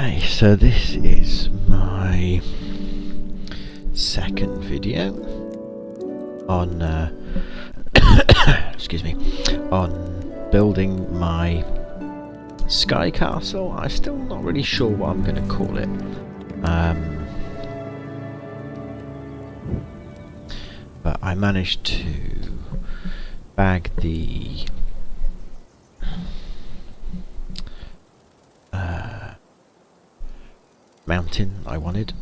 Okay, so this is my second video on excuse me, on building my sky castle. I'm still not really sure what I'm going to call it. But I managed to bag the mountain I wanted,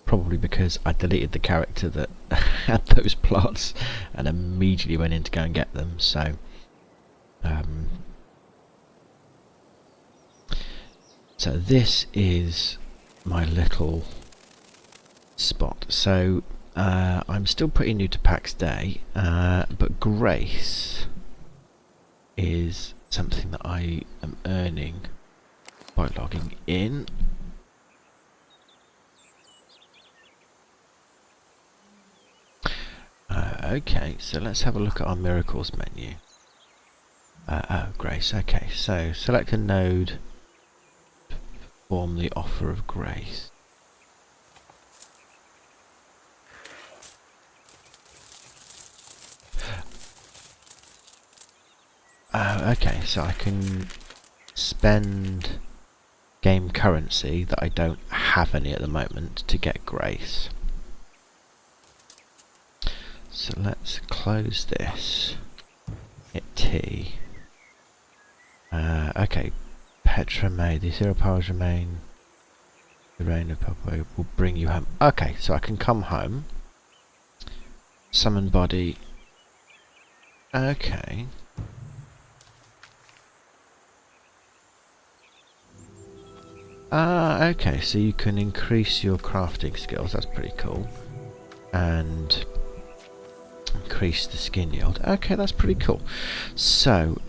probably because I deleted the character that had those plots and immediately went in to go and get them. So this is my little spot. So I'm still pretty new to Pax Dei, but Grace is something that I am earning by logging in. Okay, so let's have a look at our miracles menu. Oh, Grace. Okay, so select a node, perform the offer of grace. Okay, so I can spend game currency that I don't have any at the moment to get grace. So let's close this. Hit T. Okay, Petra May, the zero powers remain. The rain of Papa will bring you home. Okay, so I can come home. Summon body. Okay. Okay, so you can increase your crafting skills. That's pretty cool. And increase the skin yield. Okay, that's pretty cool. So,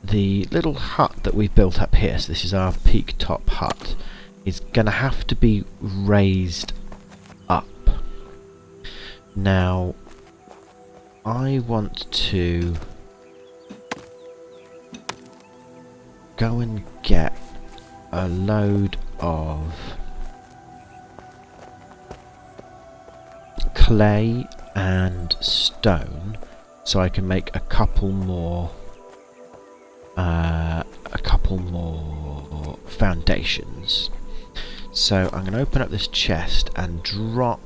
the little hut that we've built up here, so this is our peak top hut, is going to have to be raised up. Now, I want to go and get a load of clay and stone so I can make a couple more foundations. So I'm going to open up this chest and drop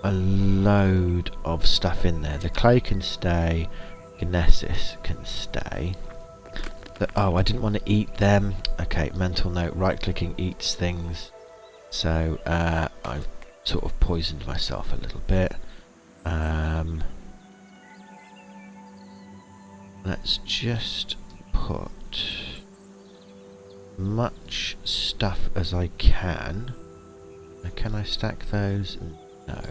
a load of stuff in there. The clay can stay, Gnesis can stay. Oh, I didn't want to eat them. Okay, mental note, right clicking eats things. So I've sort of poisoned myself a little bit. Let's just put much stuff as I can. Can I stack those? No.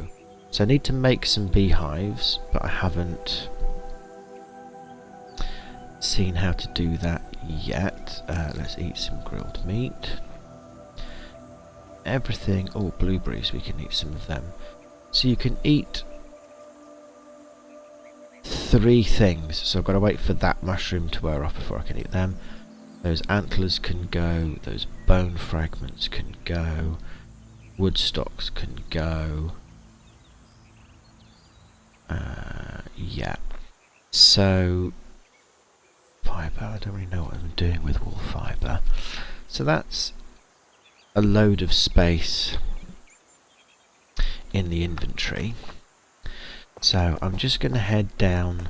So I need to make some beehives, but I haven't seen how to do that yet. Let's eat some grilled meat. Everything. Oh, blueberries, we can eat some of them. So you can eat 3 things, so I've got to wait for that mushroom to wear off before I can eat them. Those antlers can go, those bone fragments can go, wood stocks can go. Yeah. So fibre, I don't really know what I'm doing with wool fibre. So that's a load of space in the inventory. So I'm just going to head down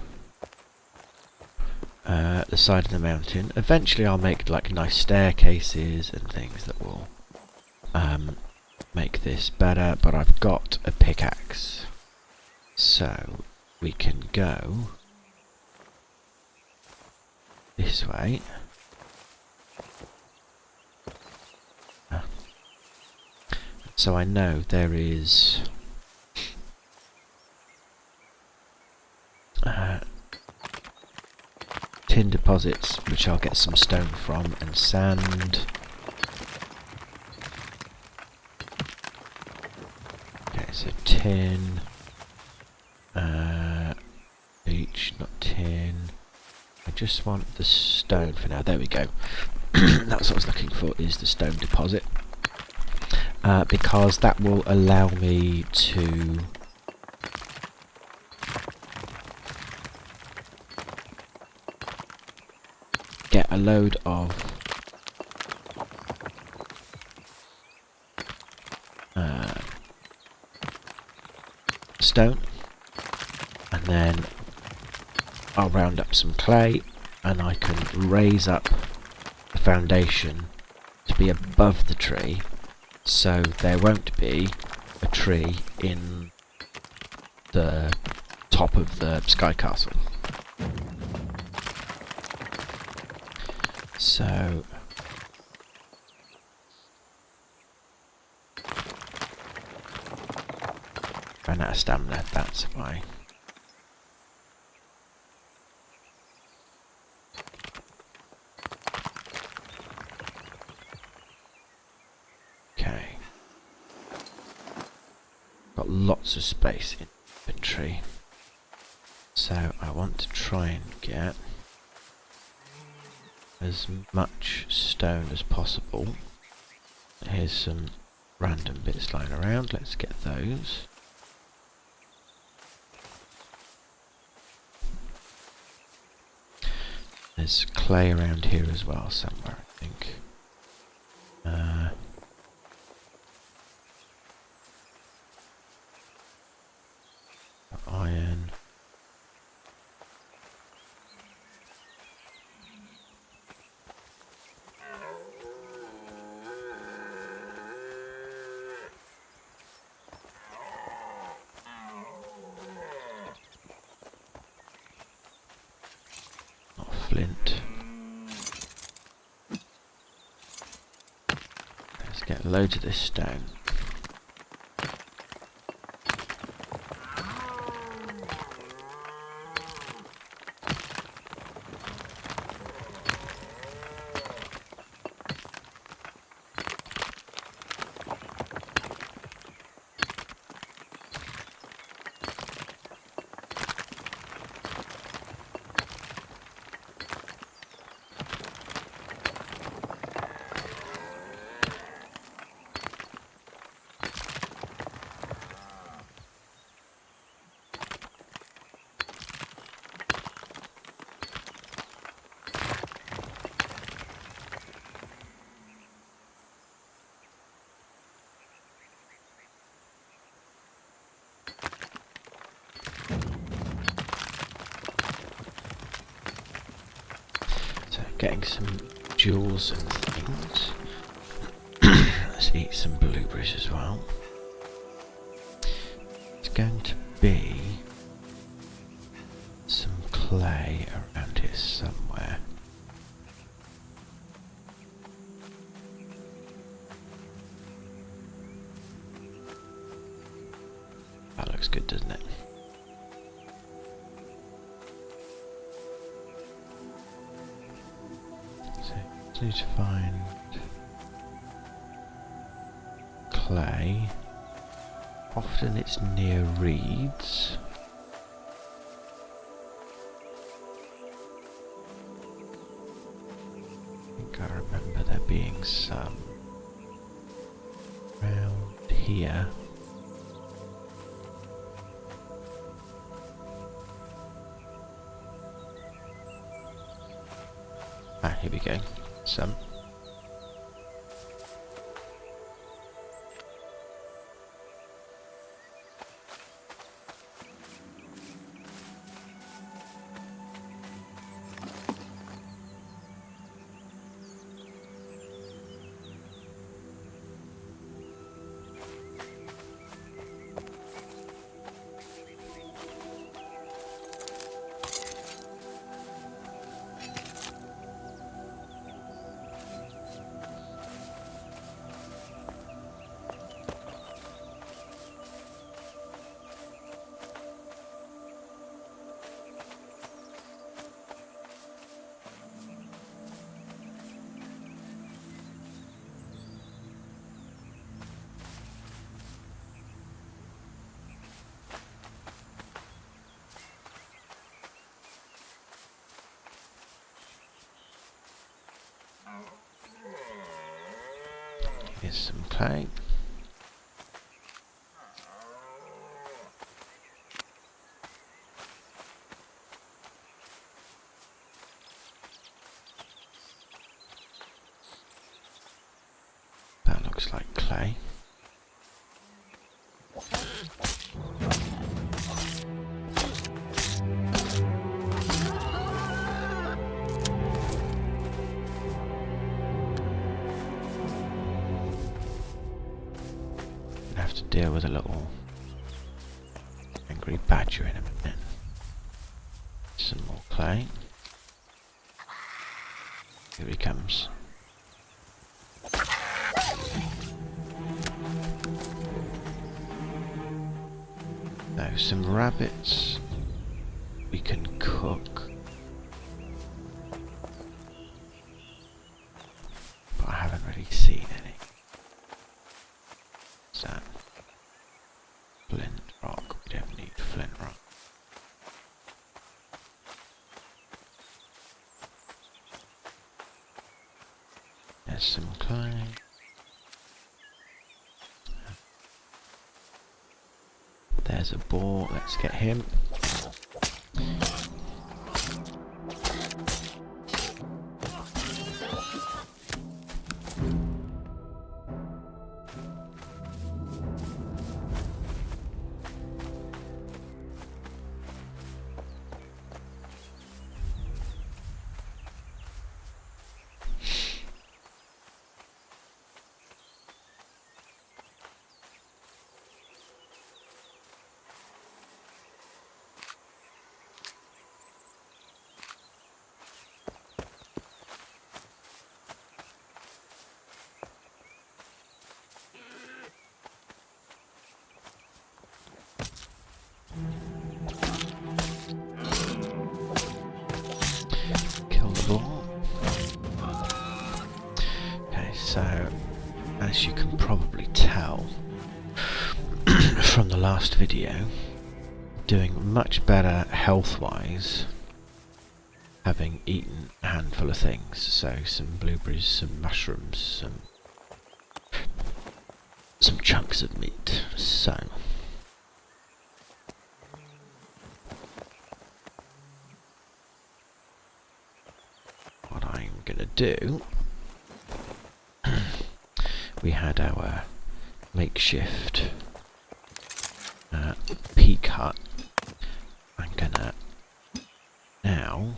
the side of the mountain. Eventually I'll make like nice staircases and things that will make this better, but I've got a pickaxe. So we can go this way. So I know there is tin deposits, which I'll get some stone from, and sand. Okay, so tin, beach, not tin, I just want the stone for now. There we go. That's what I was looking for, is the stone deposit. Because that will allow me to get a load of stone, and then I'll round up some clay and I can raise up the foundation to be above the tree, so there won't be a tree in the top of the sky castle. So ran out of stamina, that's why. Okay. Got lots of space in inventory. So I want to try and get as much stone as possible. Here's some random bits lying around, let's get those. There's clay around here as well somewhere, I think. Iron. Not flint. Let's get loads of this stone. Getting some jewels and things. Let's eat some blueberries as well. It's going to be some clay around here somewhere. That looks good, doesn't it? Need to find clay. Often it's near reeds. I think I remember there being some around here. Ah, here we go. Some. Here's some clay. That looks like clay. Have to deal with a little angry badger in a minute. Some more clay. Here he comes. Now some rabbits we can cook, but I haven't really seen any. What's that? Flint rock. We don't need flint rock. There's some clay. There's a boar. Let's get him. So, as you can probably tell from the last video, doing much better health-wise, having eaten a handful of things. So, some blueberries, some mushrooms, some chunks of meat. So, what I'm gonna do, we had our makeshift peak hut. I'm gonna now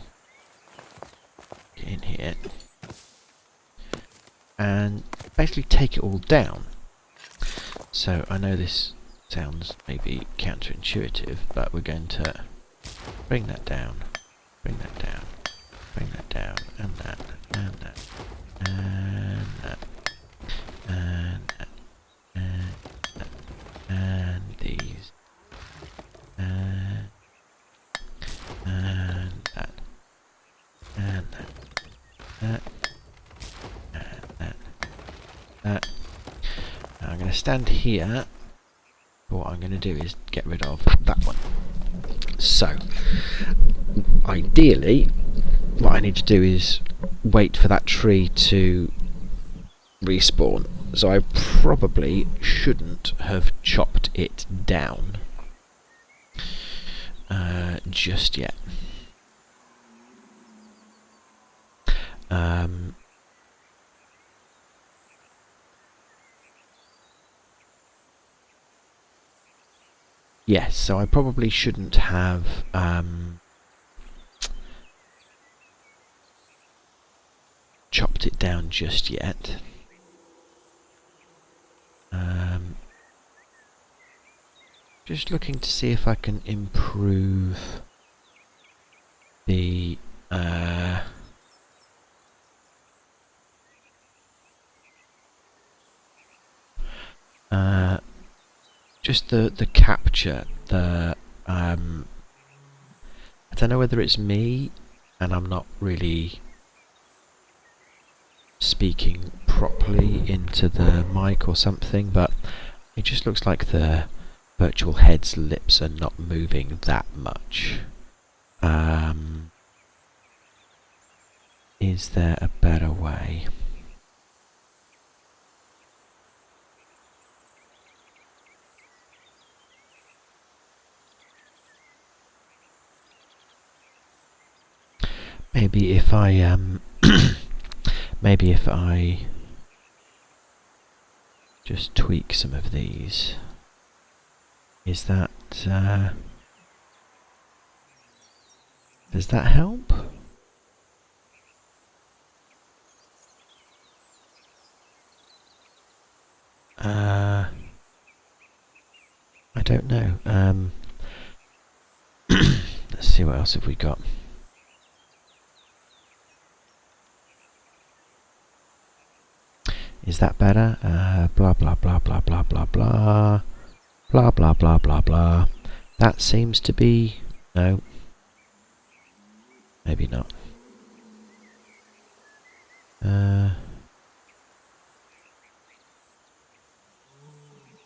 get in here and basically take it all down. So I know this sounds maybe counterintuitive, but we're going to bring that down, bring that down, bring that down, and that, and that, and that. And these, and that, and that, and that. Now I'm going to stand here. What I'm going to do is get rid of that one. So, ideally, what I need to do is wait for that tree to respawn. So I probably shouldn't have chopped it down just yet. Yes, so I probably shouldn't have chopped it down just yet. Just looking to see if I can improve the just the capture, I don't know whether it's me and I'm not really speaking properly into the mic or something, but it just looks like the virtual head's lips are not moving that much. Is there a better way? maybe if I maybe if I just tweak some of these, is that does that help? I don't know. Let's see, what else have we got? Is that better? Blah blah blah blah blah blah blah blah blah blah blah blah. That seems to be no. Maybe not. Let's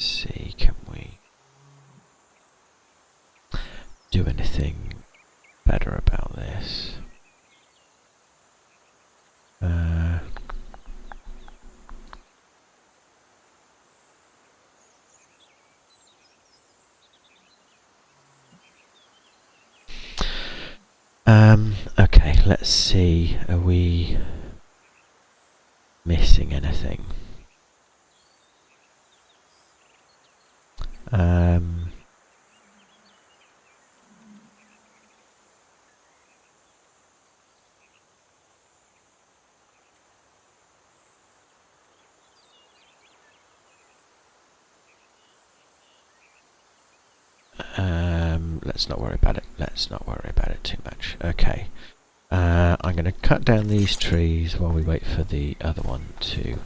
see, can we do anything better about this? Okay, let's see. Are we missing anything? Let's not worry about it. Let's not worry about it too much. Okay. I'm going to cut down these trees while we wait for the other one to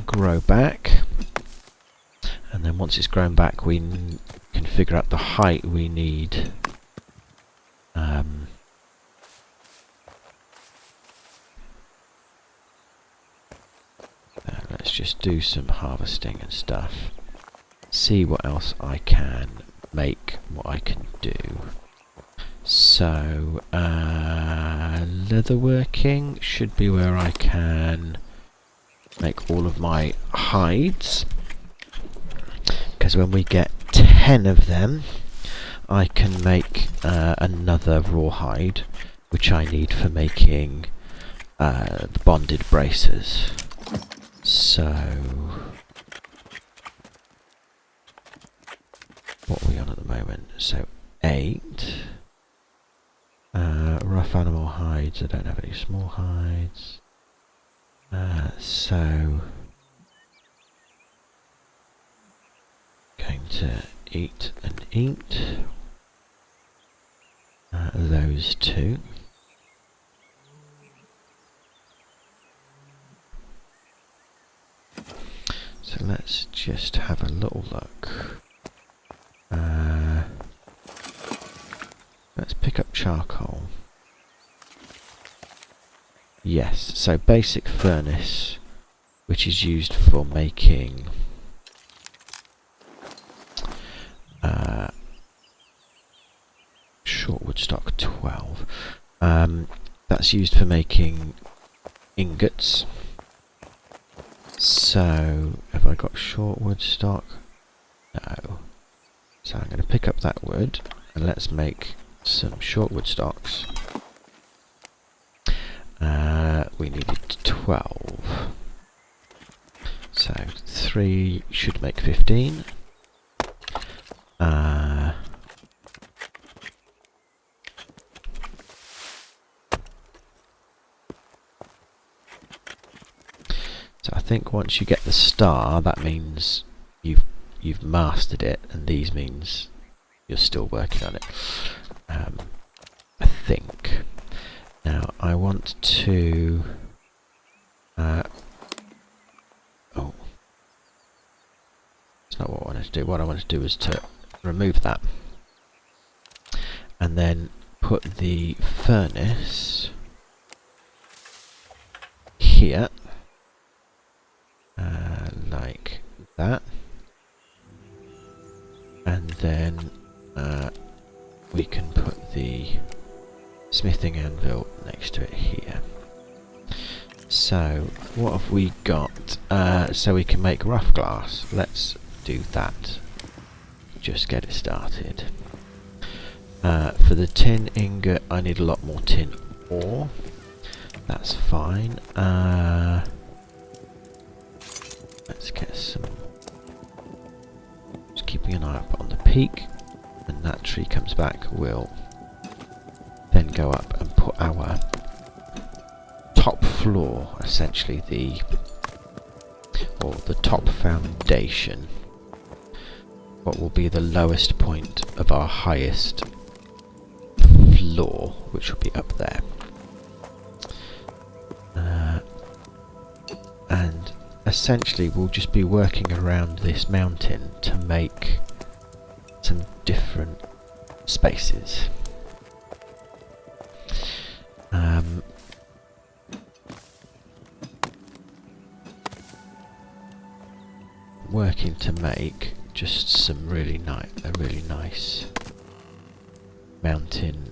grow back. And then once it's grown back, we can figure out the height we need. Let's just do some harvesting and stuff. See what else I can make, what I can do. So, leatherworking should be where I can make all of my hides. Because when we get 10 of them, I can make another rawhide, which I need for making the bonded braces. So, what are we on at the moment? So 8. Rough animal hides. I don't have any small hides. So going to eat and eat those two. So let's just have a little look. Let's pick up charcoal. Yes, so basic furnace, which is used for making shortwood stock 12. That's used for making ingots. So, have I got shortwood stock? No. So I'm going to pick up that wood and let's make some shortwood stocks. We needed 12. So 3 should make 15. So I think once you get the star, that means you've mastered it, and these means you're still working on it. I think. Now I want to. Oh, that's not what I wanted to do. What I want to do is to remove that, and then put the furnace here, like that. And then we can put the smithing anvil next to it here. So what have we got? So we can make rough glass. Let's do that. Just get it started. For the tin ingot, I need a lot more tin ore. That's fine. Let's get some... Just keeping an eye up on the peak. When that tree comes back, we'll then go up and put our top floor, essentially the top foundation, what will be the lowest point of our highest floor, which will be up there. And essentially we'll just be working around this mountain to make some different spaces. Working to make just some a really nice mountain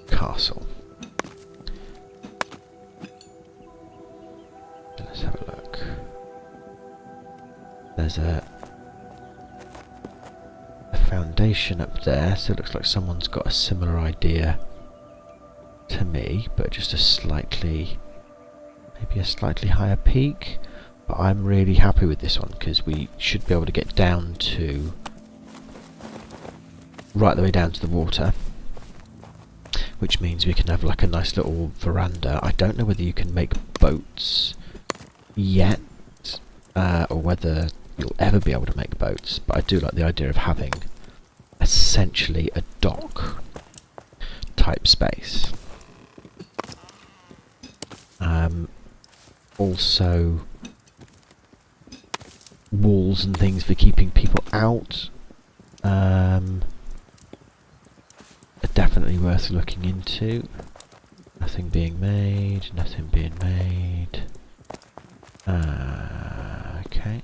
castle. Let's have a look. There's a foundation up there, so it looks like someone's got a similar idea to me, but just maybe a slightly higher peak. But I'm really happy with this one because we should be able to get down to right the way down to the water, which means we can have like a nice little veranda. I don't know whether you can make boats yet, or whether you'll ever be able to make boats, but I do like the idea of having essentially a dock type space. Also walls and things for keeping people out are definitely worth looking into. Nothing being made. Okay.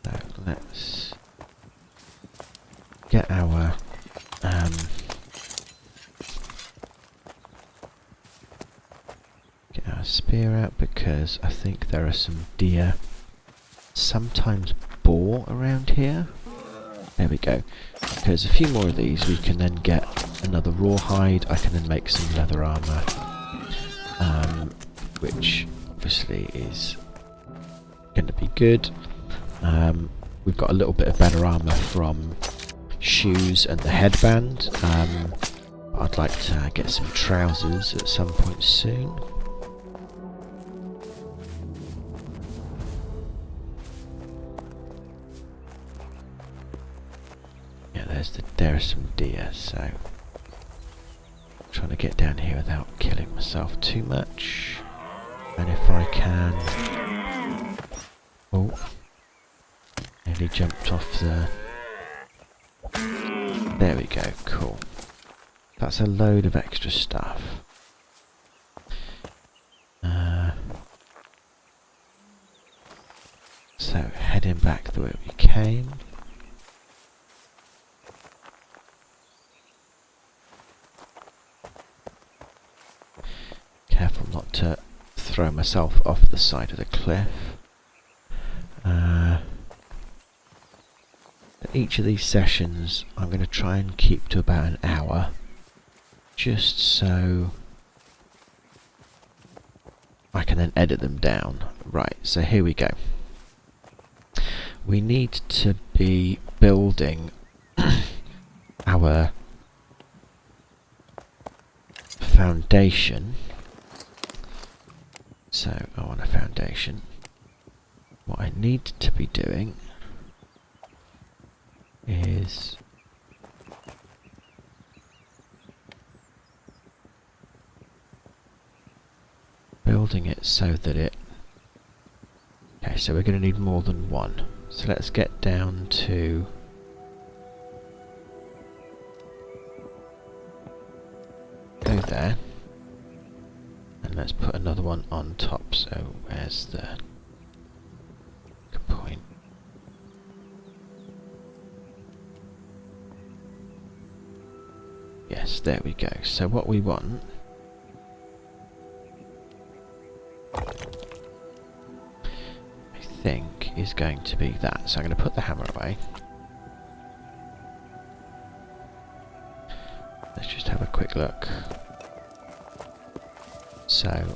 So let's get our spear out, because I think there are some deer, sometimes boar around here. There we go. Because a few more of these, we can then get another rawhide. I can then make some leather armour, which obviously is going to be good. We've got a little bit of better armour from shoes and the headband. I'd like to get some trousers at some point soon. There are some deer, so I'm trying to get down here without killing myself too much. And if I can... Oh, nearly jumped off the... There we go, cool. That's a load of extra stuff. So heading back the way we came. Careful not to throw myself off the side of the cliff. Each of these sessions I'm going to try and keep to about an hour, just so I can then edit them down. Right, so here we go. We need to be building our foundation. So I want a foundation. What I need to be doing is building it so that it... Okay, so we're going to need more than one. So let's get down to... Go there. And let's put another one on top. So where's the point? Yes, there we go. So what we want I think is going to be that. So I'm going to put the hammer away. quick look. So,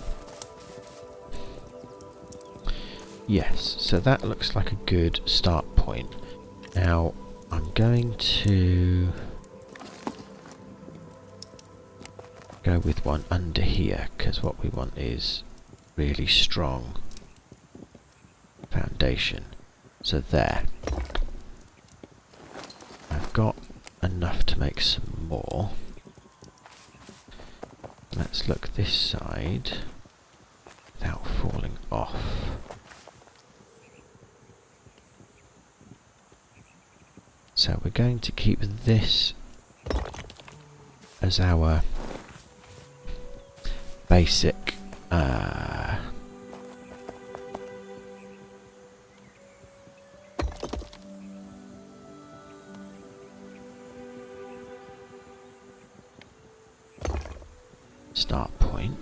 yes, so that looks like a good start point. Now, I'm going to go with one under here, because what we want is really strong foundation. So there. I've got enough to make some more. Let's look this side without falling off. So we're going to keep this as our basic start point.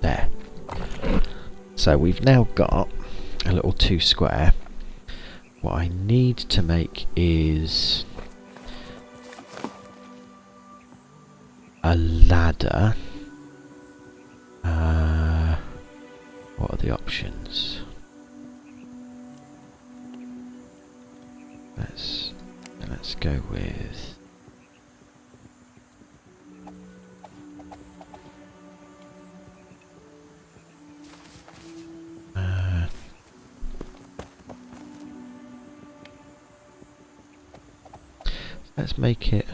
There. So we've now got a little 2 square. What I need to make is a ladder. What are the options? Let's go with let's make it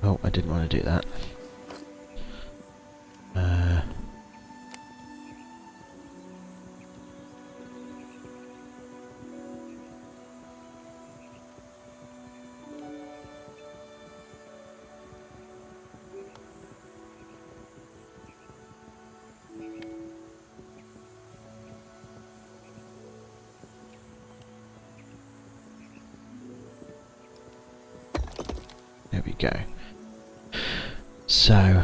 oh, I didn't want to do that. There we go. So,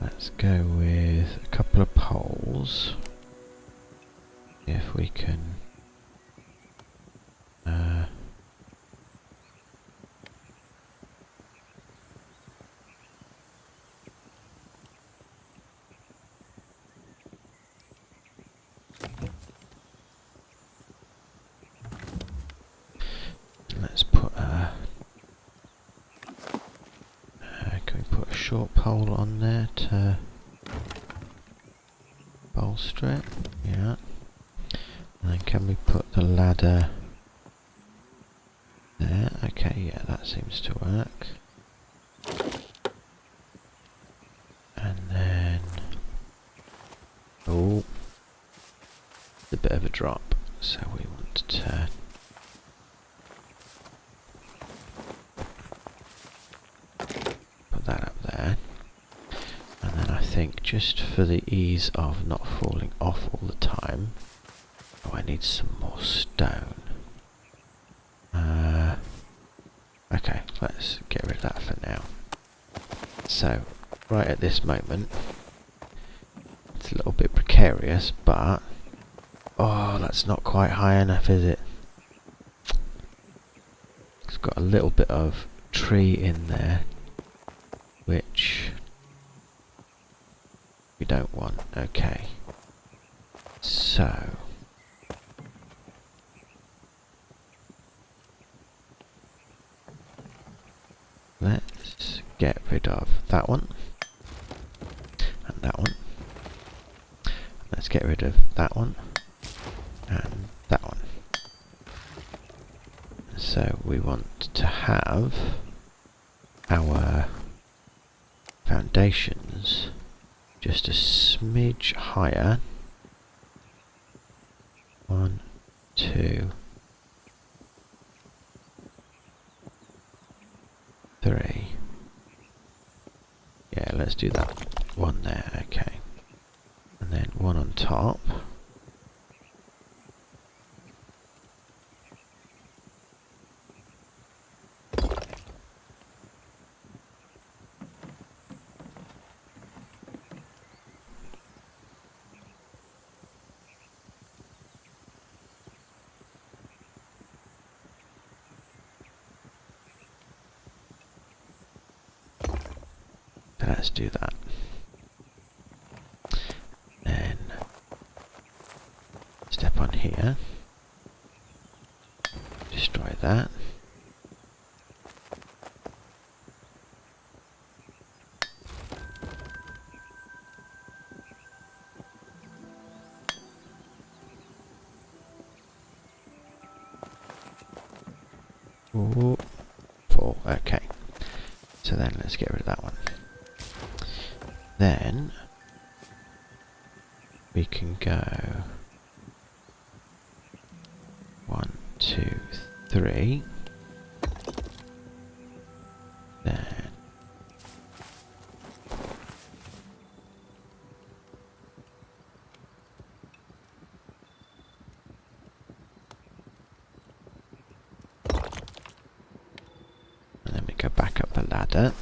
let's go with a couple of poles. See if we can let's put a can we put a short pole on there to bolster it? Yeah. And then can we put the ladder there? Okay, yeah, that seems to work. And then oh, a bit of a drop, so we want to put that up there. And then I think just for the ease of not falling off all the time, oh, I need some more stone. Okay, let's get rid of that for now. So, right at this moment, it's a little bit precarious, but oh, that's not quite high enough, is it? It's got a little bit of tree in there, which we don't want. Okay. So let's get rid of that one and that one. Let's get rid of that one and that one. So we want to have our foundations just a smidge higher. 1, 2, 3. Yeah, let's do that. One there, okay. And then one on top. Let's do that. Then step on here. Destroy that. Ooh, 4, okay. So then let's get rid of that one. Then we can go 1, 2, 3. Then and then we go back up the ladder.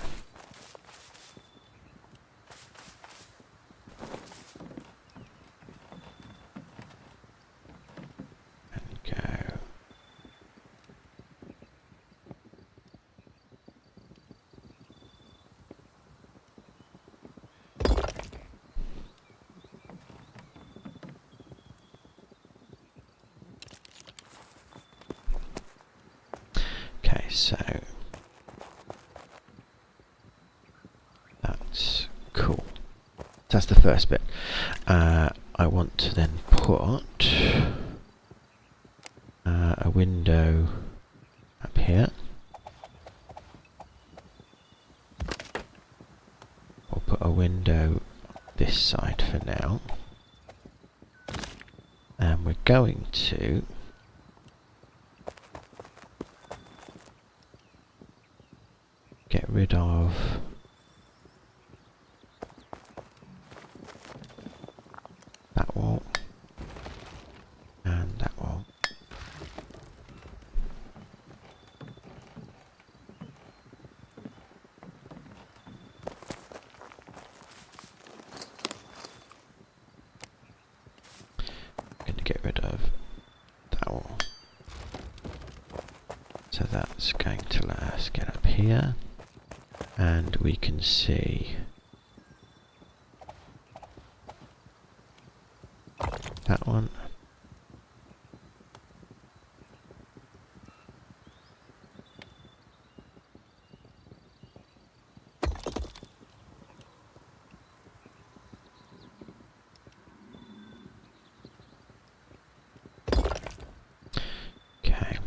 So that's cool. That's the first bit. I want to then put a window up here. I'll put a window this side for now. And we're going to get rid of that wall and that wall. I'm going to get rid of that wall. So that's going to let us get up here. And we can see that one. Okay.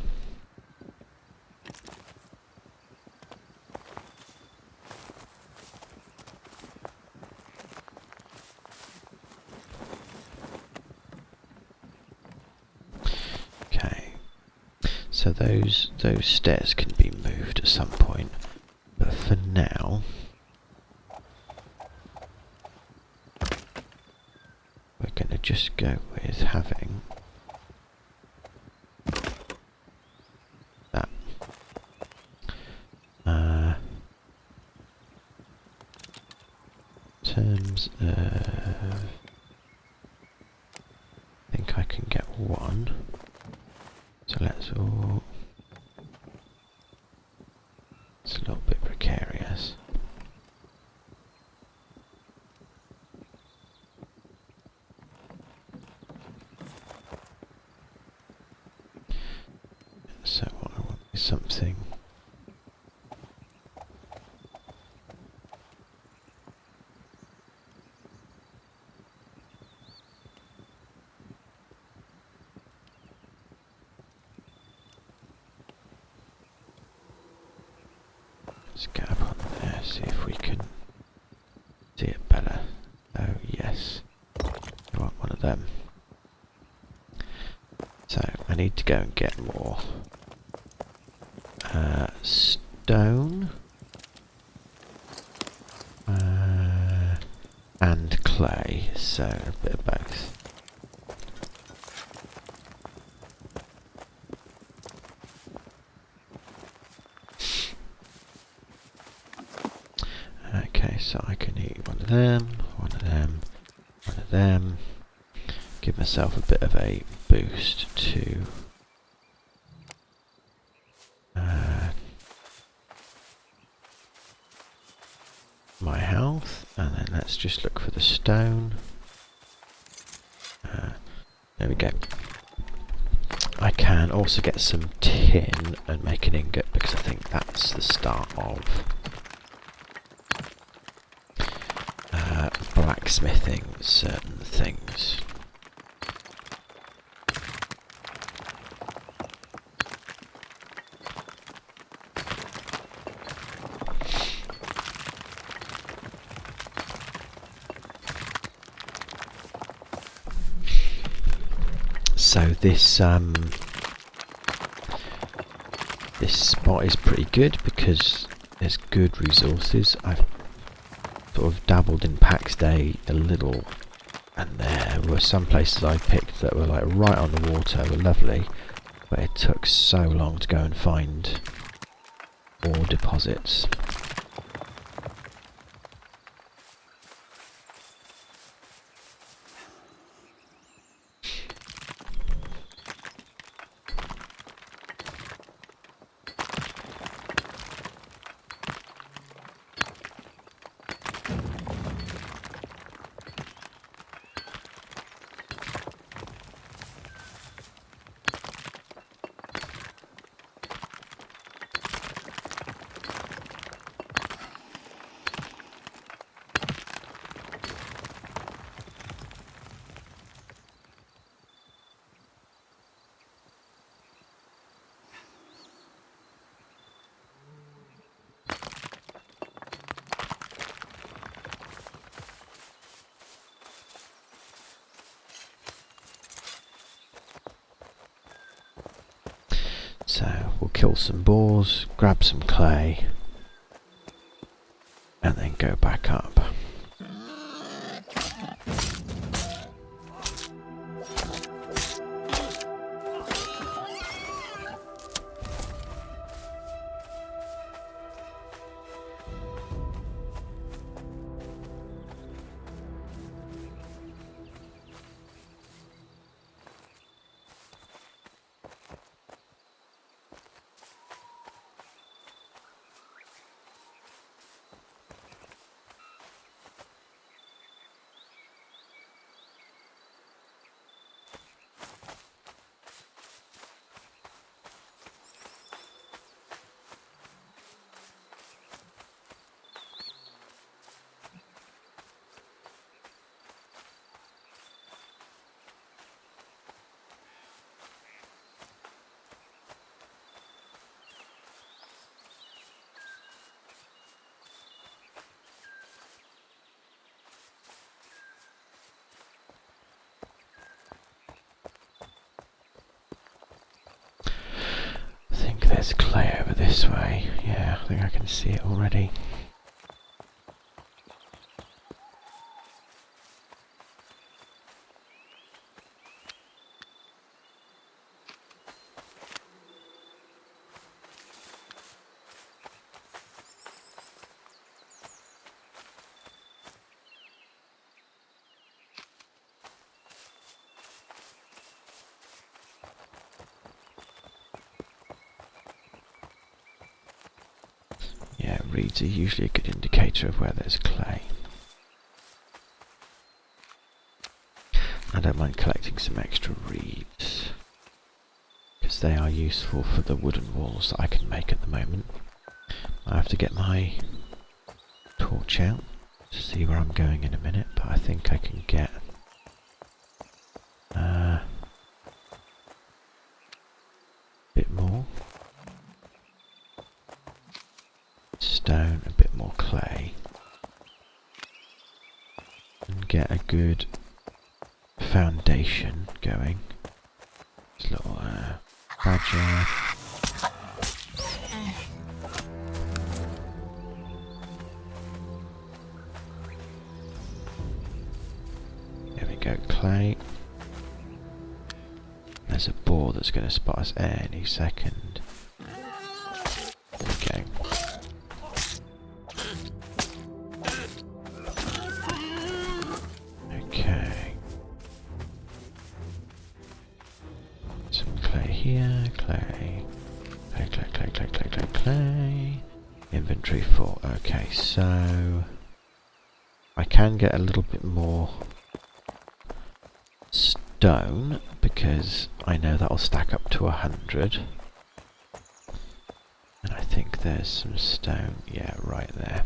So those stairs can be moved at some point, but for now we're going to just go with having that. In terms of, I think I can get one. So let's all. It's a little bit precarious. So what I want is something. Let's get up on there, see if we can see it better. Oh yes, I want one of them. So I need to go and get more stone and clay, so a bit of both. Okay, so I can eat one of them, one of them, one of them. Give myself a bit of a boost to my health, and then let's just look for the stone. There we go. I can also get some tin and make an ingot, because I think that's the start of blacksmithing certain things. So this spot is pretty good because there's good resources. I've sort of dabbled in Pax Dei a little, and there were some places I picked that were like right on the water, were lovely, but it took so long to go and find ore deposits. So we'll kill some boars, grab some clay, and then go back up. There's clay over this way. Yeah, I think I can see it already. Yeah, reeds are usually a good indicator of where there's clay. I don't mind collecting some extra reeds, because they are useful for the wooden walls that I can make at the moment. I have to get my torch out to see where I'm going in a minute, but I think I can get a bit more stone, a bit more clay, and get a good foundation going. This little badger. There we go, clay. There's a boar that's going to spot us any second. Okay. Okay. Some clay here, clay. Clay, clay, clay, clay, clay, clay, clay. Inventory full. Okay, so I can get a little bit more stone because I know that'll stack up to 100. And I think there's some stone, yeah, right there.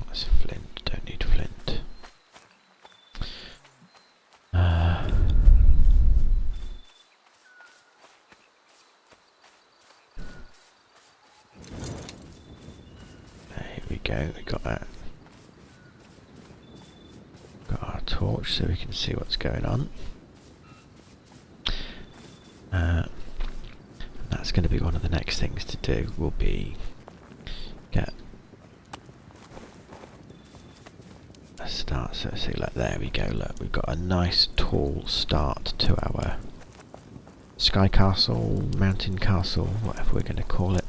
That's flint, don't need flint. There we go, we got that. Got our torch so we can see what's going on. That's going to be one of the next things to do, will be get a start. So see, like there we go, look, we've got a nice tall start to our sky castle, mountain castle, whatever we're going to call it.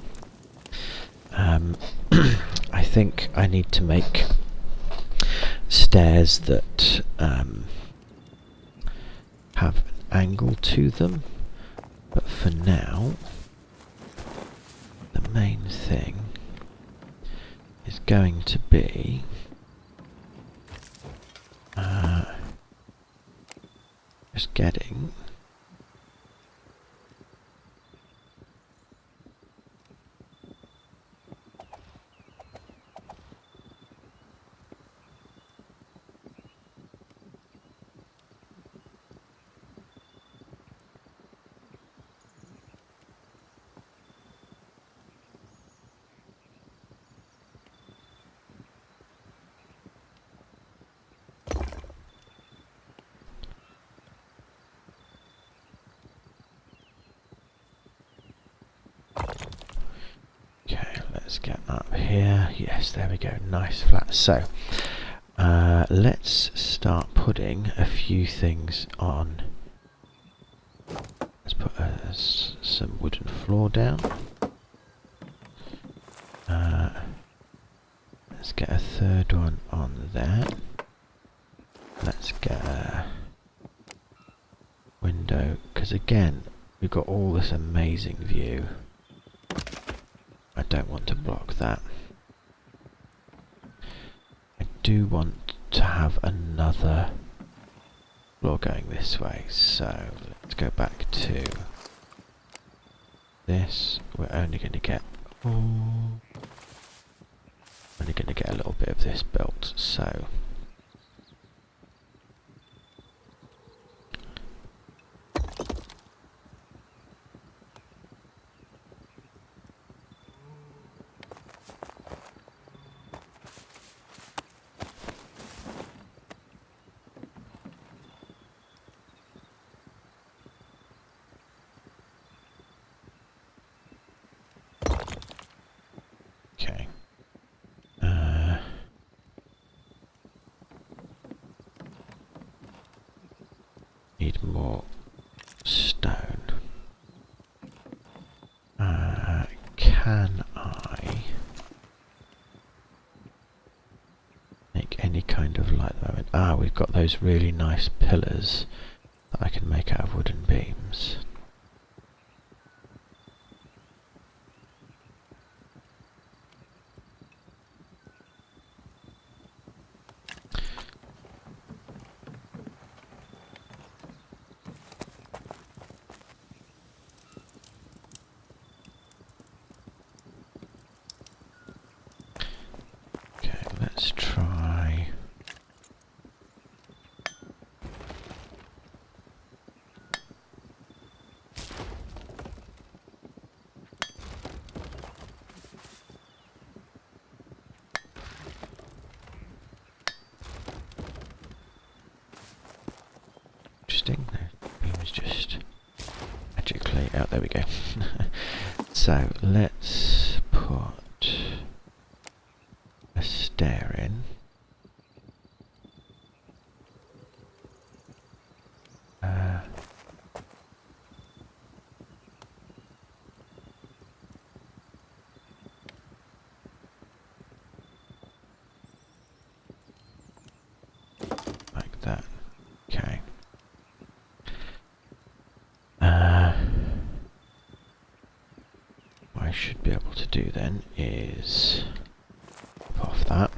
I think I need to make stairs that have an angle to them, but for now the main thing is going to be just getting let's get up here. Yes, there we go. Nice flat. So, let's start putting a few things on. Let's put some wooden floor down. Let's get a third one on there. Let's get a window, because again, we've got all this amazing view. I don't want to block that. I do want to have another floor going this way, so let's go back to this. We're only going to get a little bit of this built, so okay. Need more stone. Can I make any kind of light? We've got those really nice pillars that I can make out of wooden beams. do. So let's put a stair in. Like that. Okay. What I should be able to do then is pop off that,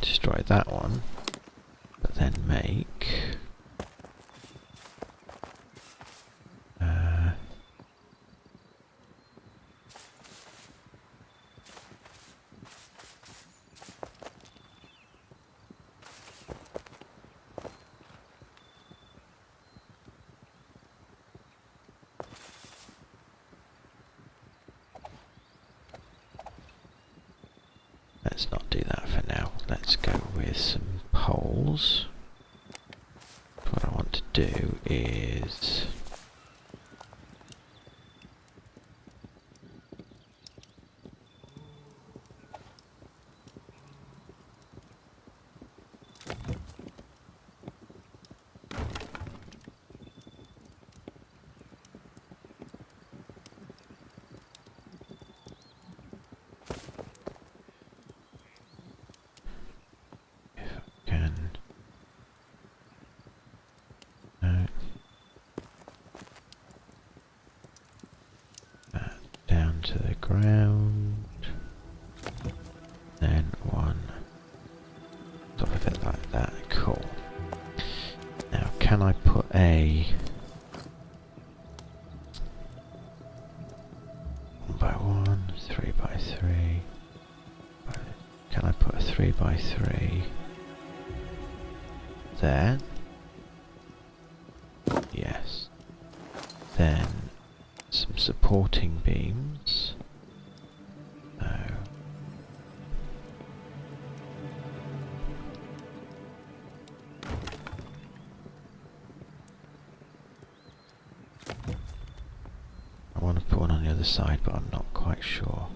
destroy that one, but then make let's not do that for now. Let's go with some poles. What I want to do is down to the ground, then one top of it like that. Cool. Now can I put a 1x1, 3x3, can I put a 3x3 there? Yes. Then some supporting beams. No. I want to put one on the other side, but I'm not quite sure.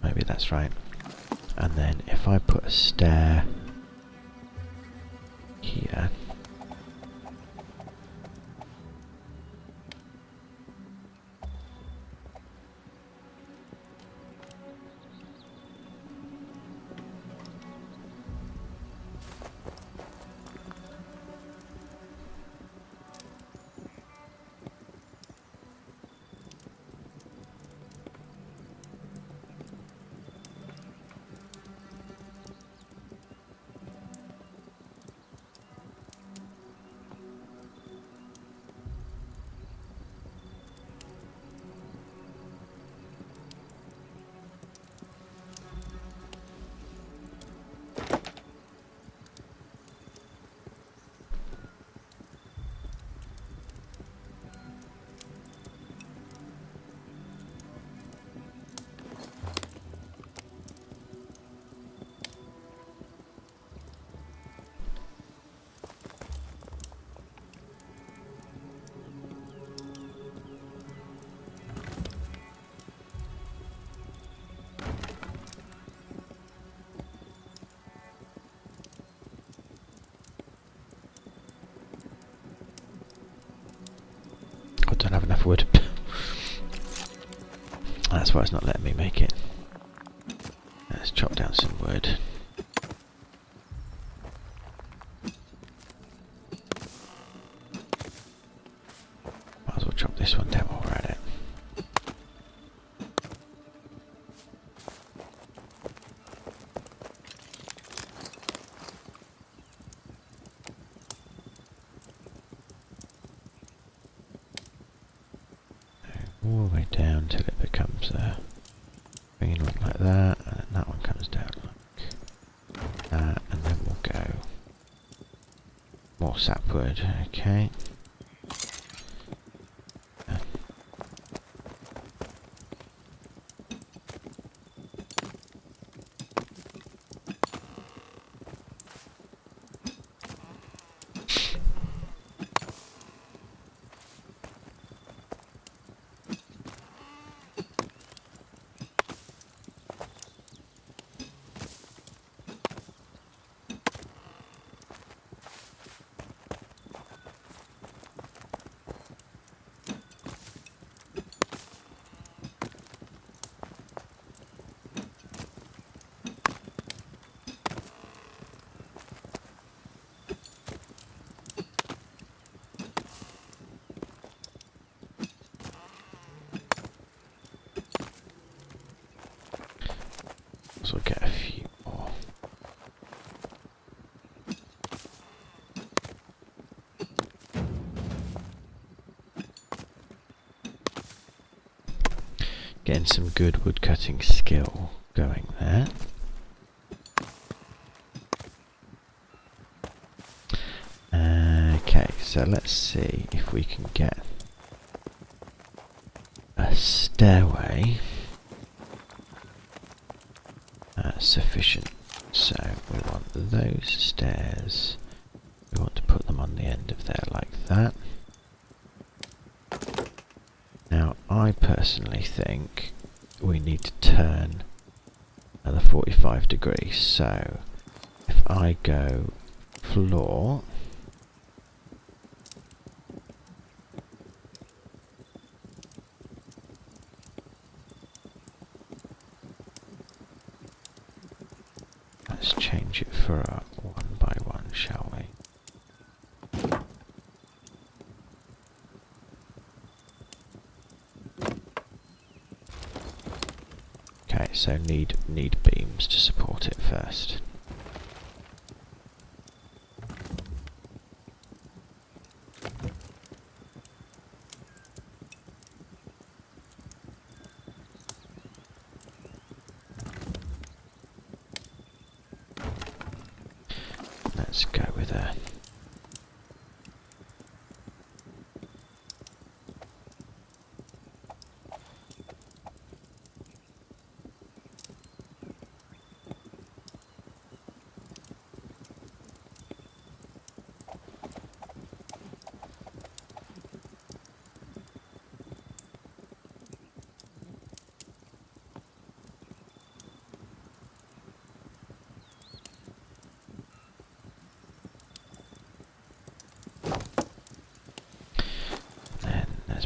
Maybe that's right. And then if I put a stair here, I don't have enough wood. That's why it's not letting me make it. Let's chop down some wood. Might as well chop this one down while we're at it. All the way down till it becomes a green one like that, and then that one comes down like that, and then we'll go more sapwood, okay. So we'll get a few more. Getting some good woodcutting skill going there. Okay, so let's see if we can get a stairway sufficient. So we want those stairs, we want to put them on the end of there like that. Now I personally think we need to turn another 45 degrees, so if I go floor, let's change it for a 1 by 1, shall we? Okay, so need beams to support it first. Let's go with a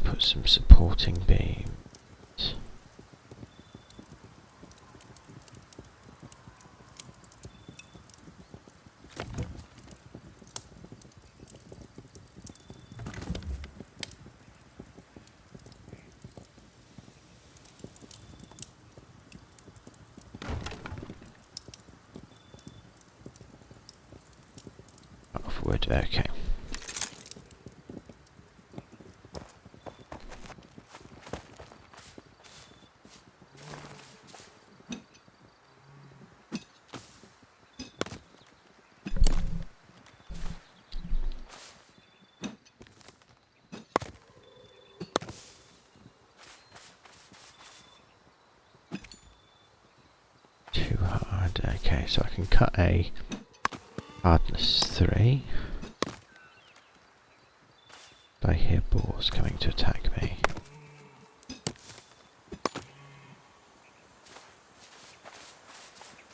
put some supporting beams. Off wood, okay. Too hard, okay, so I can cut a hardness 3. I hear boars coming to attack me.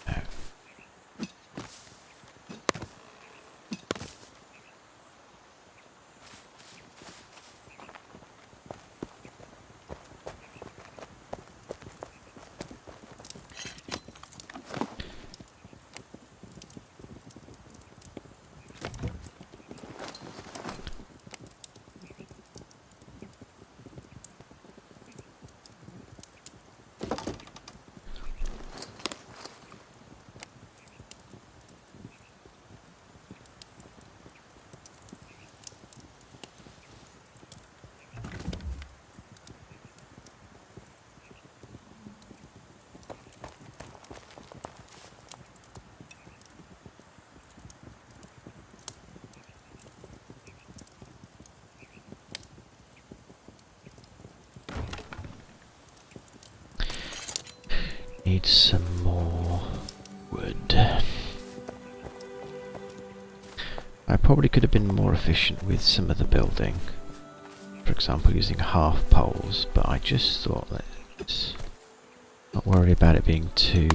No. Need some more wood. I probably could have been more efficient with some of the building. For example, using half poles, but I just thought, let's not worry about it being too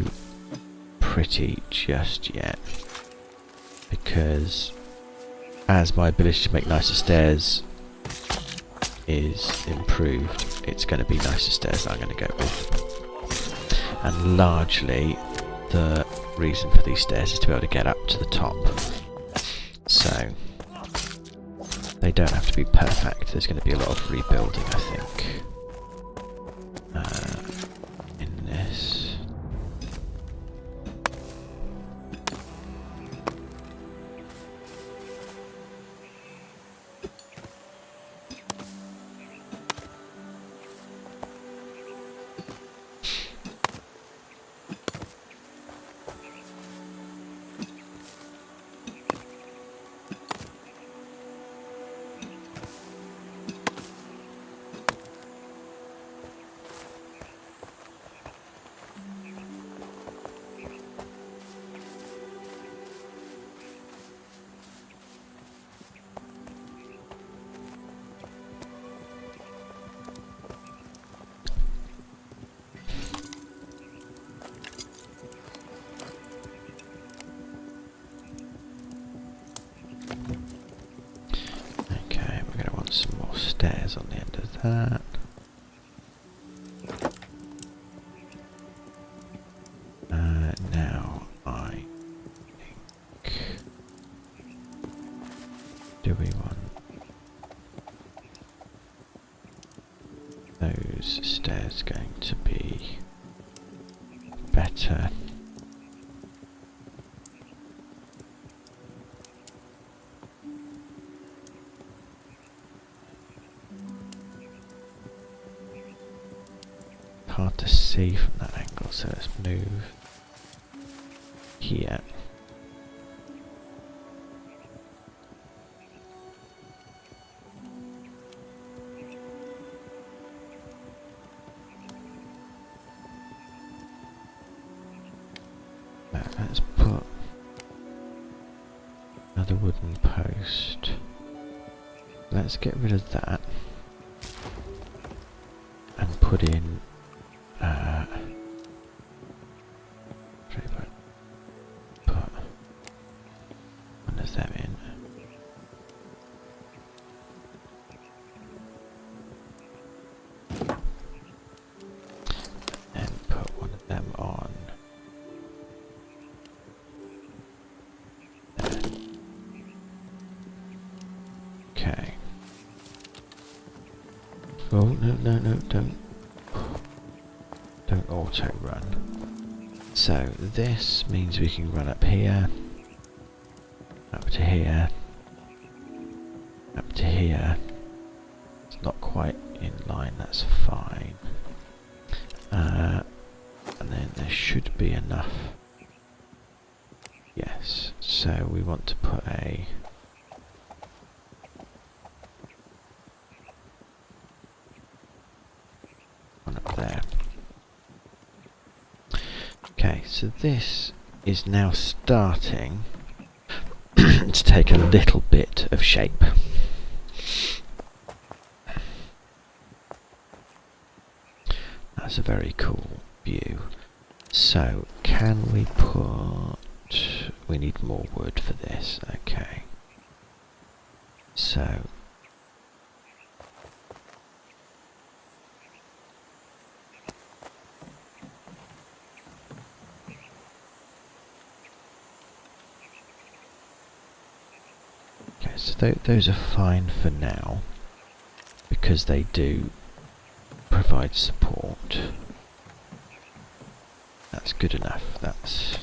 pretty just yet. Because as my ability to make nicer stairs is improved, it's going to be nicer stairs that I'm going to go with. And largely, the reason for these stairs is to be able to get up to the top. So, they don't have to be perfect. There's going to be a lot of rebuilding, I think. In this. that. Now I think, do we want those stairs going to be better? Hard to see from that angle, so let's move here. Let's put another wooden post. Let's get rid of that and put in put one of them in. And put one of them on. Okay. Oh, no, don't auto run. So this means we can run up here, up to here, up to here. It's not quite in line, that's fine. And then there should be enough. Yes, so we want to put a one up there. Okay, so this is now starting to take a little bit of shape. That's a very cool view. So, can we put... we need more wood for this, okay. So... okay, so those are fine for now, because they do provide support. That's good enough, that's...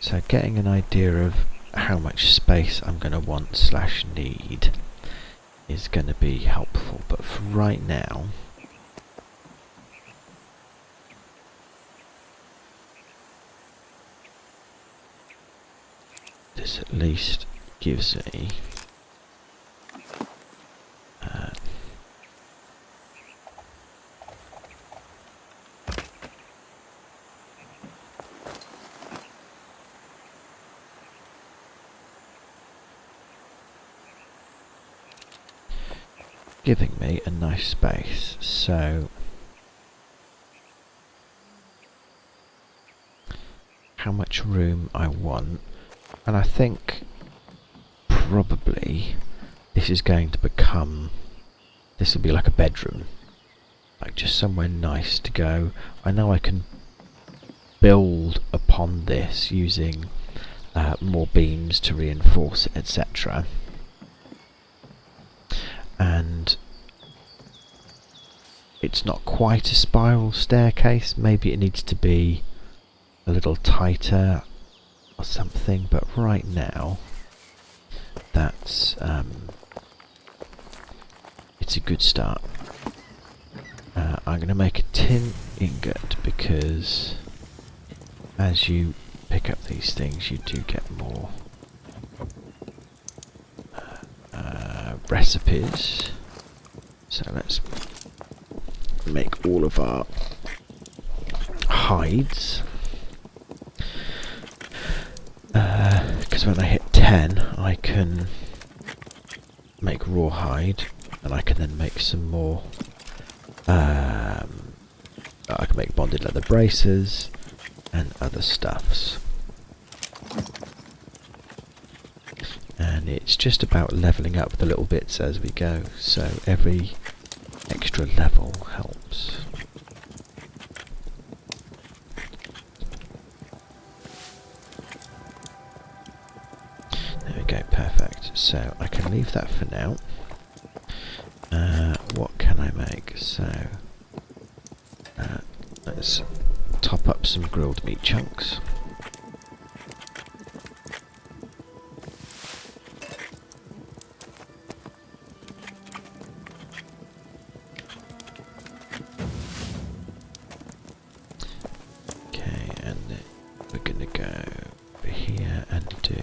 So getting an idea of how much space I'm going to want / need is going to be helpful, but for right now this at least gives me giving me a nice space. So how much room I want, and I think probably this is going to become, this will be like a bedroom, like just somewhere nice to go. I know I can build upon this using more beams to reinforce it, etc. And it's not quite a spiral staircase, maybe it needs to be a little tighter or something, but right now that's it's a good start. I'm going to make a tin ingot because as you pick up these things you do get more recipes. So let's make all of our hides, because when I hit 10 I can make rawhide, and I can then make some more. I can make bonded leather braces and other stuffs. And it's just about leveling up the little bits as we go, so every extra level helps. There we go, perfect. So I can leave that for now. What can I make? So let's top up some grilled meat chunks. Okay, and then we're gonna go over here and do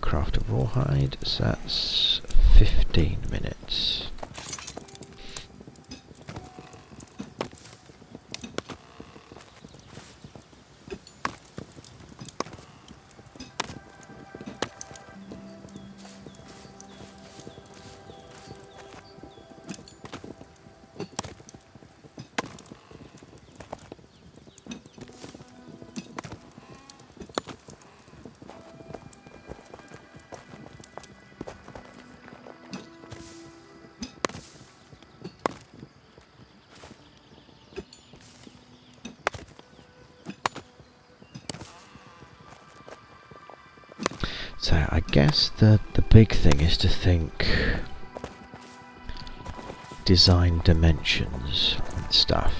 craft a rawhide, so that's 15 minutes. So I guess the big thing is to think design dimensions and stuff.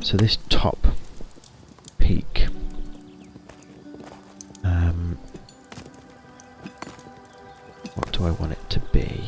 So this top peak, what do I want it to be?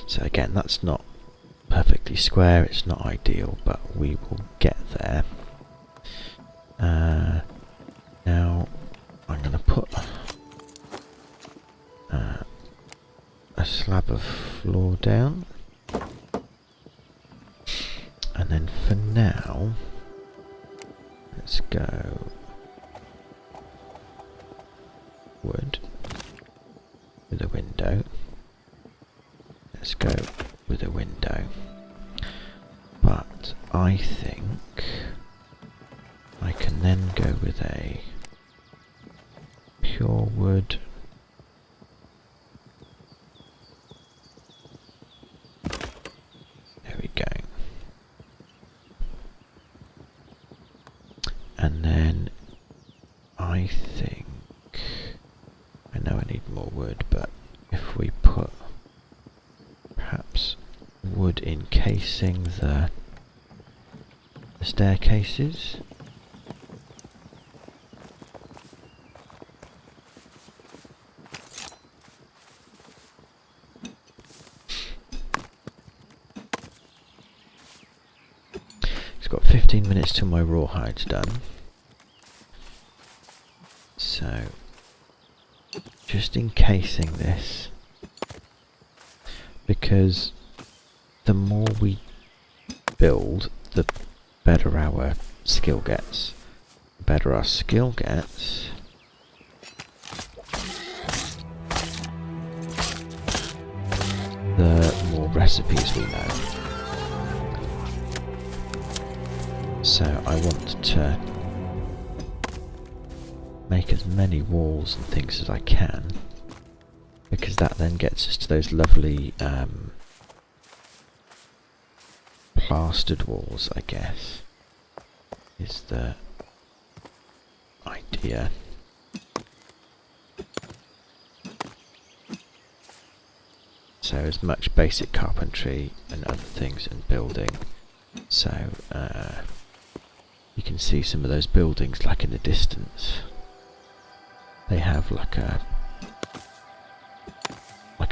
So again, that's not perfectly square, it's not ideal, but we will get there. Now I'm going to put a slab of floor down, and then for now let's go wood with a window. Let's go with a window, but I think I can then go with a pure wood. There we go. And then I think, I know I need more wood, but if we put perhaps wood encasing the staircases. It's got 15 minutes till my rawhide's done. So just encasing this, because the more we build, the better our skill gets. The better our skill gets, the more recipes we know. So I want to make as many walls and things as I can, because that then gets us to those lovely plastered walls, I guess, is the idea. So as much basic carpentry and other things and building. So you can see some of those buildings like in the distance. They have like a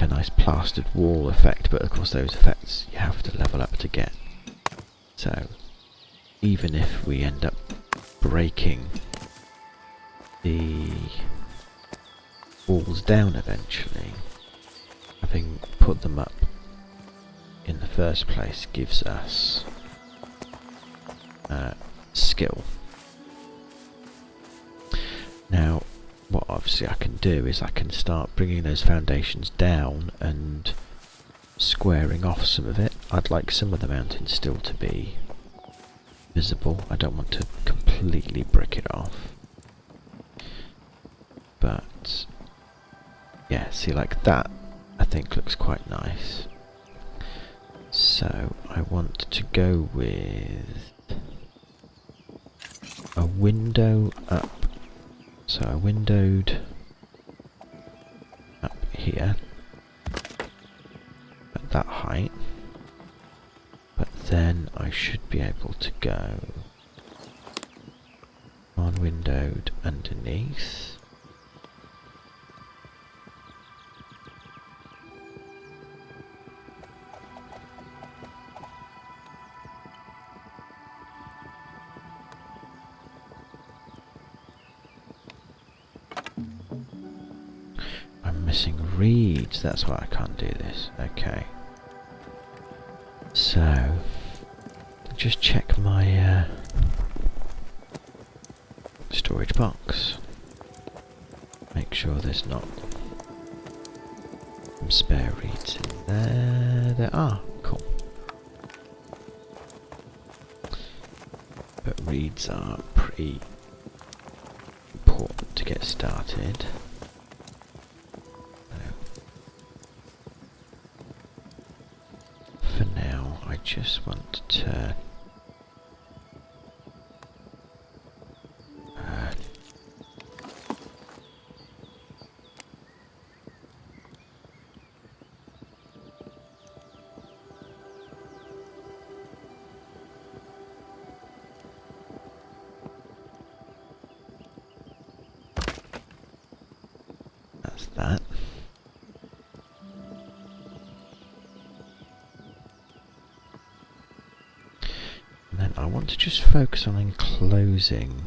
nice plastered wall effect, but of course those effects you have to level up to get. So even if we end up breaking the walls down eventually, having put them up in the first place gives us skill. Now, what obviously I can do is I can start bringing those foundations down and squaring off some of it. I'd like some of the mountain still to be visible. I don't want to completely brick it off. But yeah, see, like that I think looks quite nice. So I want to go with a window up. So I windowed up here at that height, but then I should be able to go on windowed underneath. Missing reeds, that's why I can't do this. Okay. So, just check my storage box. Make sure there's not some spare reeds in there. There are. Cool. But reeds are pretty important to get started. I just want to that's that. I want to just focus on enclosing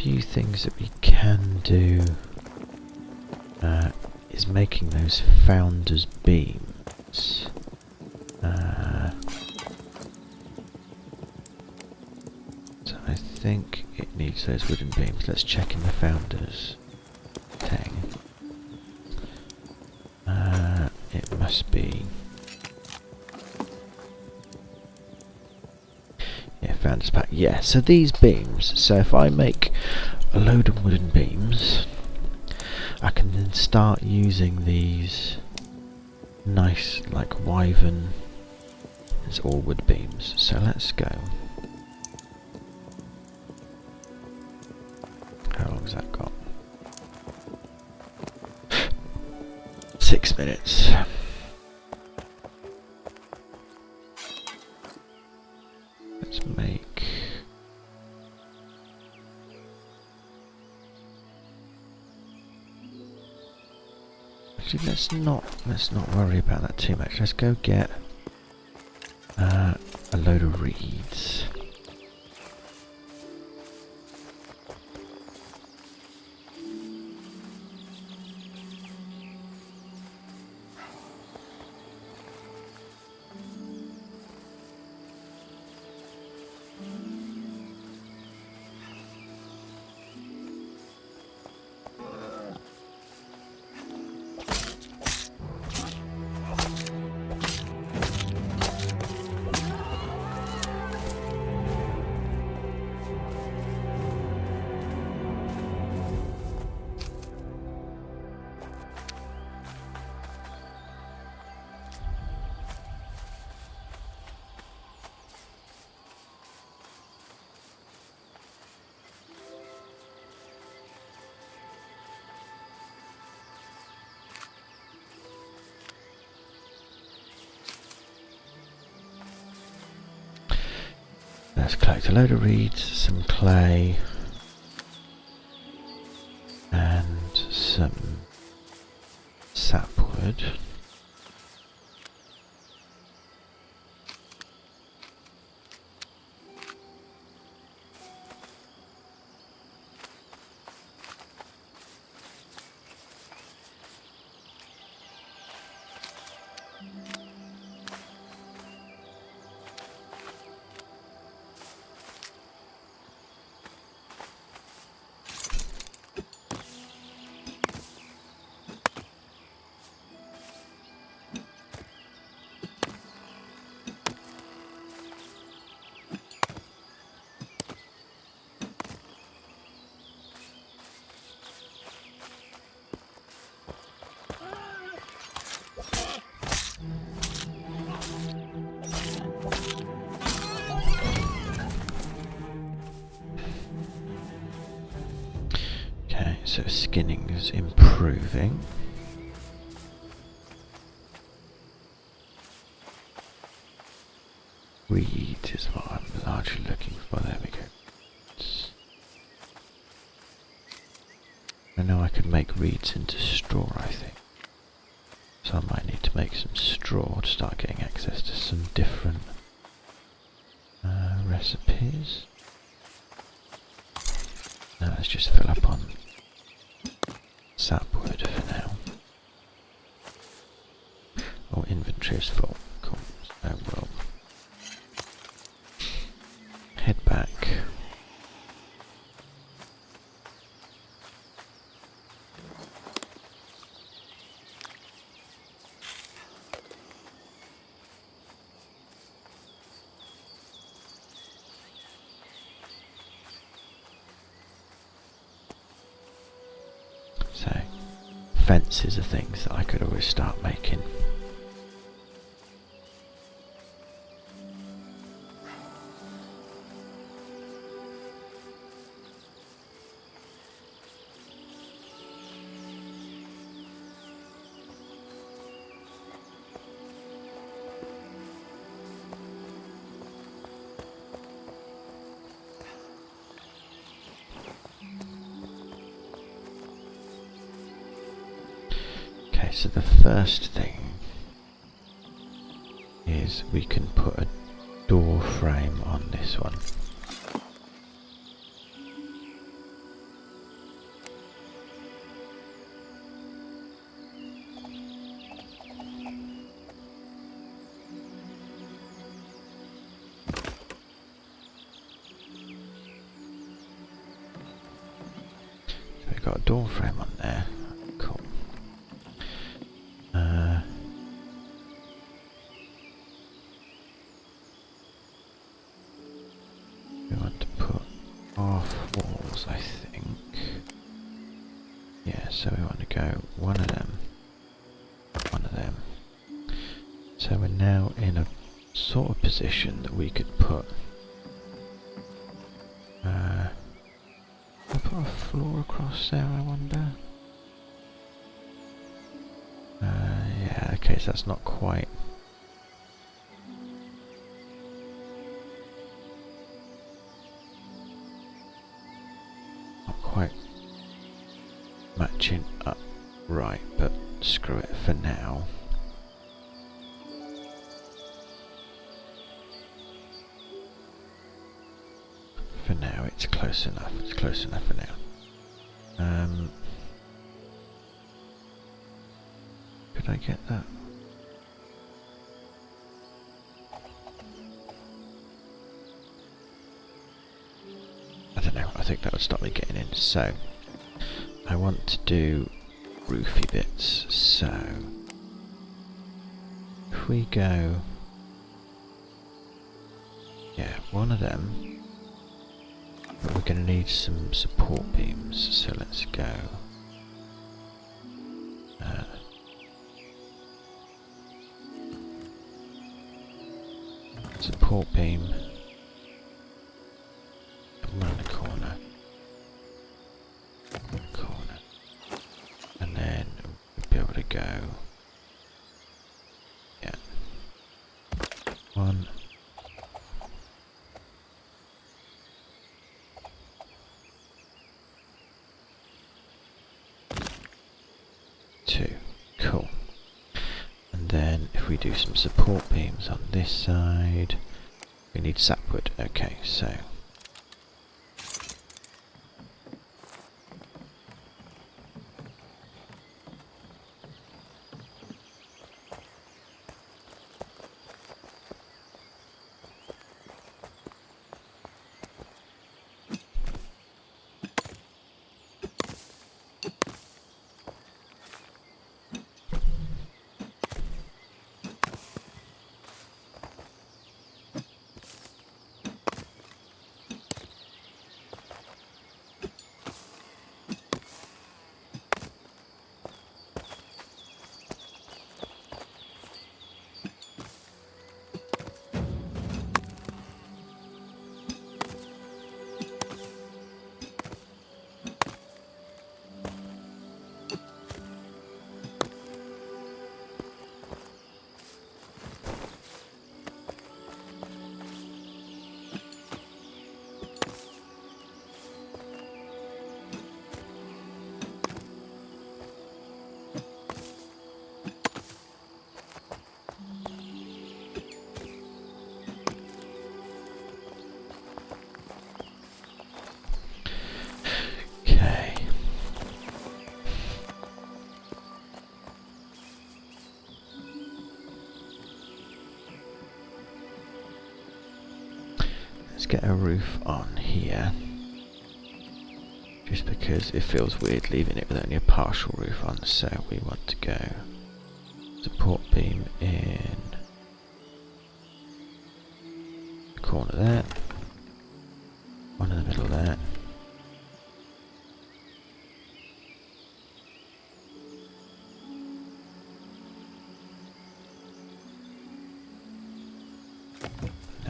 few things that we can do is making those founders beams. So I think it needs those wooden beams. Let's check in the founders thing. It must be. Founders pack. Yeah, so these beams, so if I make a load of wooden beams, I can then start using these nice, like wyvern, it's all wood beams. So let's go. How long's that got? 6 minutes. Let's make actually let's not worry about that too much. Let's go get a load of reeds. Let's collect a load of reeds, some clay, and some sapwood. Okay, so skinning is improving. Reed is what I'm largely looking for. There we go. I know I could make reeds into straw, I think. So I might need to make some straw to start getting access to some different recipes. Now let's just fill up on sapwood for now. Oh, inventory is full. Cool. So we'll head back. So, fences are things that I could always start making. So the first thing is we can put a door frame on this one. So we've got a door frame on there. Cool. We want to put off walls, I think. Yeah, so we want to go one of them, one of them. So we're now in a sort of position that we could put I'll put a floor across there, I wonder. Yeah, okay, so that's not quite. Not quite matching up right, but screw it for now. For now, it's close enough. It's close enough for now. Could I get that? I don't know. I think that would stop me getting in. So, I want to do roofy bits. So, if we go, yeah, one of them. But we're going to need some support beams, so let's go. Support beam. One in the corner. Corner. And then we'll be able to go. Yeah. One. do some support beams on this side. We need sapwood. Okay, so okay. Let's get a roof on here. Just because it feels weird leaving it with only a partial roof on, so we want to go support beam in the corner there, one in the middle there,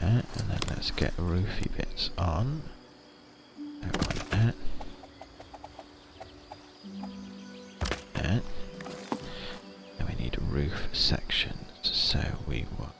there, and then let's get roofy bits on. Like that. There. And we need roof sections, so we want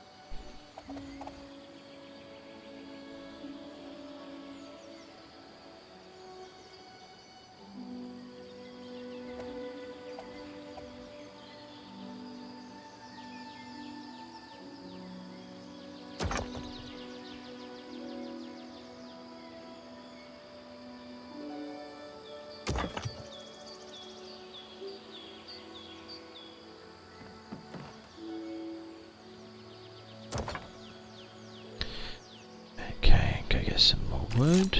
some more wood.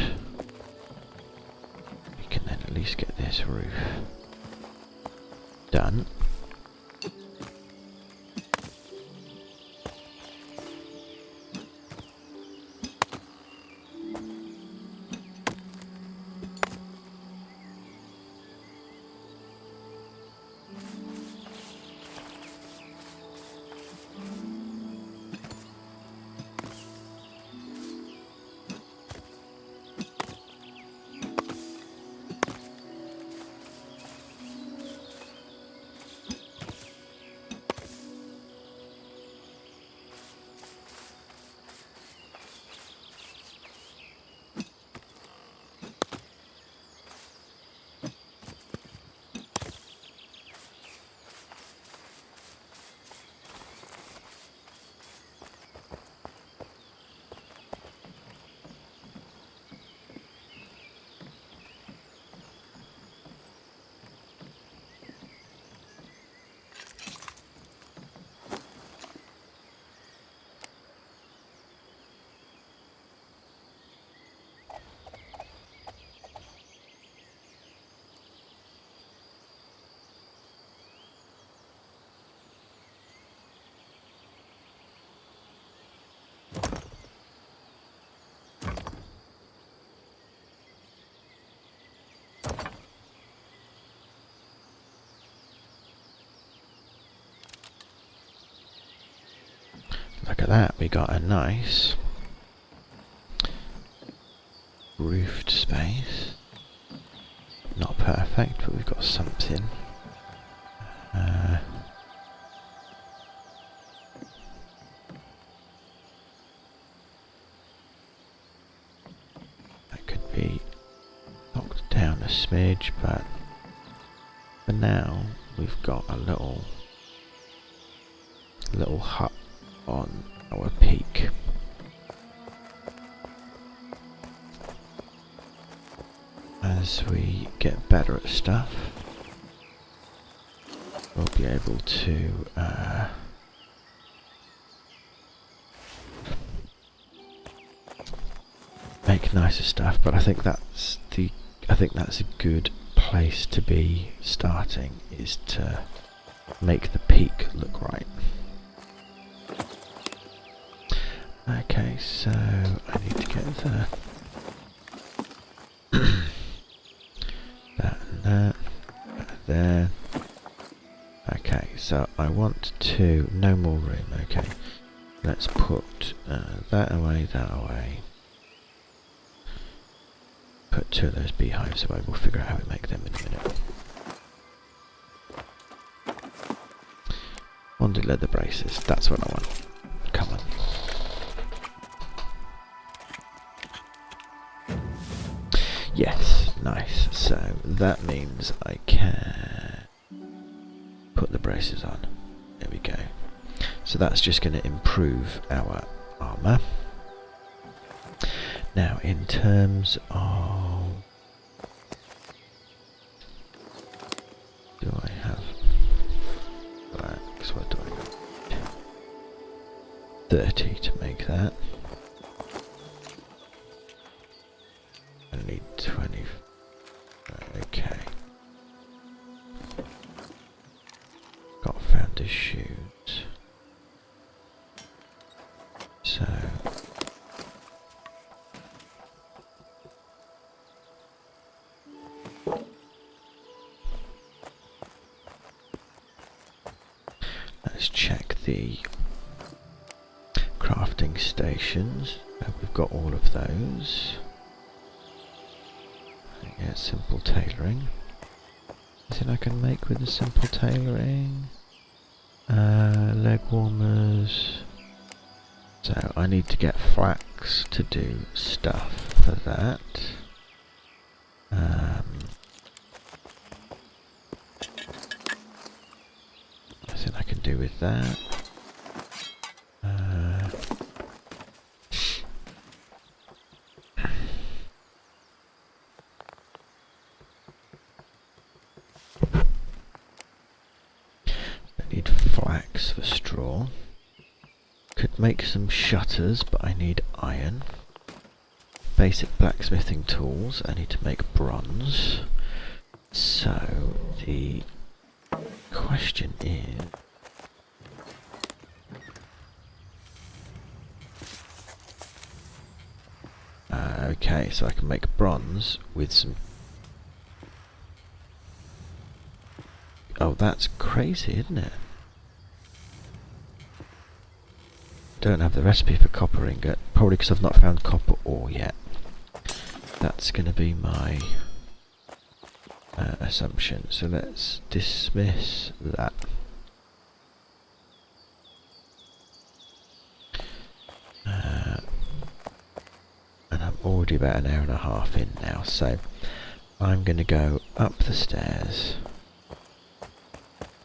We can then at least get this roof done. Look at that, we got a nice roofed space. Not perfect, but we've got something. That could be knocked down a smidge, but for now we've got a little little hut on our peak. As we get better at stuff, we'll be able to make nicer stuff. But I think that's a good place to be starting, is to make the peak look right. Okay, so I need to get the that and that there. Okay, so I want to no more room. Okay, let's put that away, that away. Put 2 of those beehives away. We'll figure out how we make them in a minute. Bonded leather braces. That's what I want. Come on. Yes, nice. So that means I can put the braces on. There we go. So that's just going to improve our armour. Now, in terms of... do I have... blacks? What do I have? 30 to make that. I need 20. Okay. Got found his shoes. So... let's check the crafting stations. We've got all of those. Yeah, simple tailoring. Anything I can make with the simple tailoring? Leg warmers. So I need to get flax to do stuff for that. Anything I can do with that? Flax for straw. Could make some shutters, but I need iron. Basic blacksmithing tools. I need to make bronze. So the question is, okay, so I can make bronze with some... oh, that's crazy, isn't it? Don't have the recipe for copper ingot, probably because I've not found copper ore yet. That's going to be my assumption. So let's dismiss that. And I'm already about an hour and a half in now, so I'm going to go up the stairs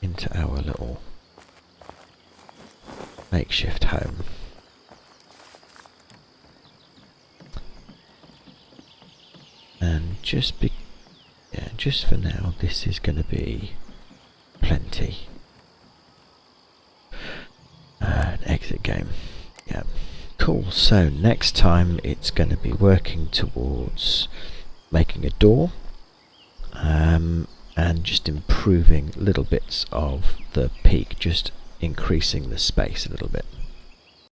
into our little makeshift home. And just for now, this is going to be plenty. An exit game. Yeah. Cool. So next time it's going to be working towards making a door, and just improving little bits of the peak, just increasing the space a little bit.